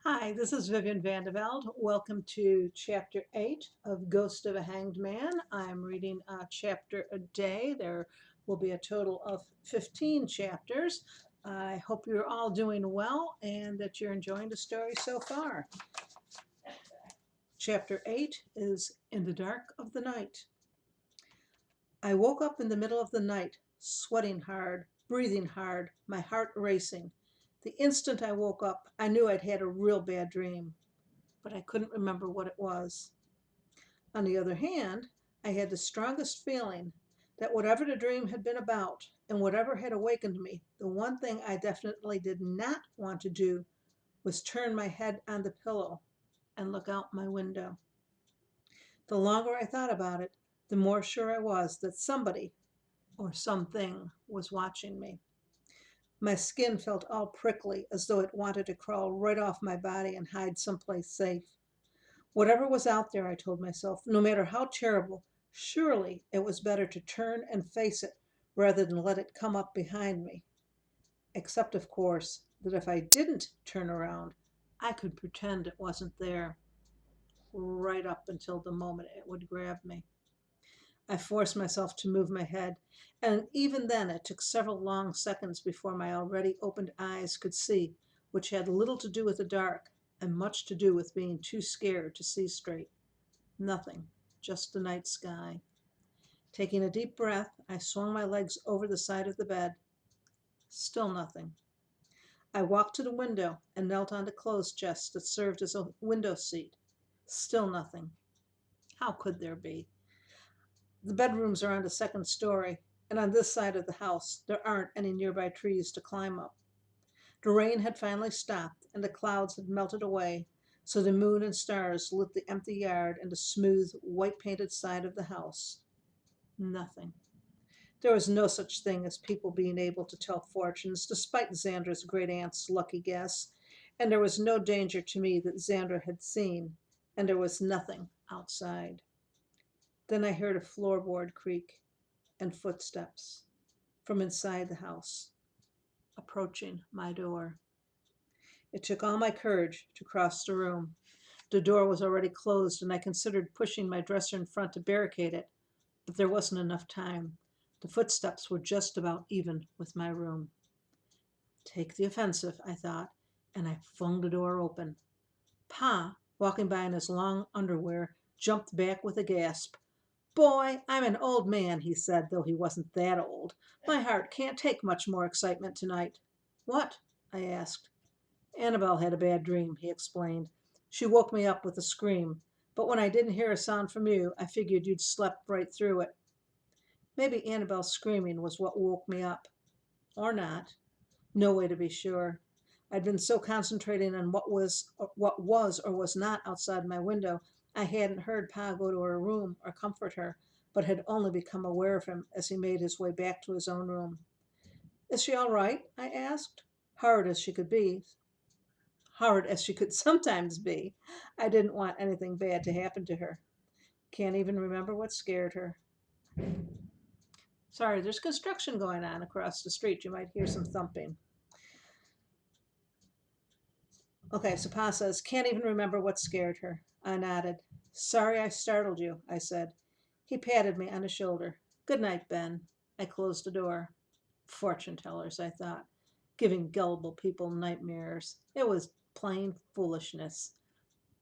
Hi, this is Vivian Vande Velde. Welcome to Chapter 8 of Ghost of a Hanged Man. I'm reading a chapter a day. There will be a total of 15 chapters. I hope you're all doing well and that you're enjoying the story so far. Chapter 8 is In the Dark of the Night. I woke up in the middle of the night, sweating hard, breathing hard, my heart racing. The instant I woke up, I knew I'd had a real bad dream, but I couldn't remember what it was. On the other hand, I had the strongest feeling that whatever the dream had been about and whatever had awakened me, the one thing I definitely did not want to do was turn my head on the pillow and look out my window. The longer I thought about it, the more sure I was that somebody or something was watching me. My skin felt all prickly, as though it wanted to crawl right off my body and hide someplace safe. Whatever was out there, I told myself, no matter how terrible, surely it was better to turn and face it rather than let it come up behind me. Except, of course, that if I didn't turn around, I could pretend it wasn't there, right up until the moment it would grab me. I forced myself to move my head, and even then it took several long seconds before my already opened eyes could see, which had little to do with the dark and much to do with being too scared to see straight. Nothing, just the night sky. Taking a deep breath, I swung my legs over the side of the bed. Still nothing. I walked to the window and knelt on the clothes chest that served as a window seat. Still nothing. How could there be? The bedrooms are on the second story, and on this side of the house there aren't any nearby trees to climb up. The rain had finally stopped, and the clouds had melted away, so the moon and stars lit the empty yard and the smooth, white-painted side of the house. Nothing. There was no such thing as people being able to tell fortunes, despite Xandra's great aunt's lucky guess, and there was no danger to me that Xandra had seen, and there was nothing outside. Then I heard a floorboard creak and footsteps from inside the house, approaching my door. It took all my courage to cross the room. The door was already closed, and I considered pushing my dresser in front to barricade it, but there wasn't enough time. The footsteps were just about even with my room. Take the offensive, I thought, and I flung the door open. Pa, walking by in his long underwear, jumped back with a gasp. Boy, I'm an old man, he said, though he wasn't that old. My heart can't take much more excitement tonight. What? I asked. Annabelle had a bad dream, he explained. She woke me up with a scream, but when I didn't hear a sound from you, I figured you'd slept right through it. Maybe Annabelle's screaming was what woke me up. Or not. No way to be sure. I'd been so concentrating on what was or was not outside my window, I hadn't heard Pa go to her room or comfort her, but had only become aware of him as he made his way back to his own room. Is she all right? I asked. Hard as she could be, hard as she could sometimes be. I didn't want anything bad to happen to her. Can't even remember what scared her. Sorry, there's construction going on across the street. You might hear some thumping. Okay, so Pa says, can't even remember what scared her. I nodded. Sorry I startled you, I said. He patted me on the shoulder. Good night, Ben. I closed the door. Fortune tellers, I thought, giving gullible people nightmares. It was plain foolishness.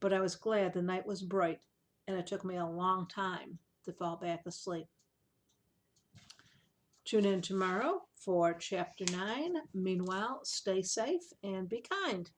But I was glad the night was bright, and it took me a long time to fall back asleep. Tune in tomorrow for Chapter 9. Meanwhile, stay safe and be kind.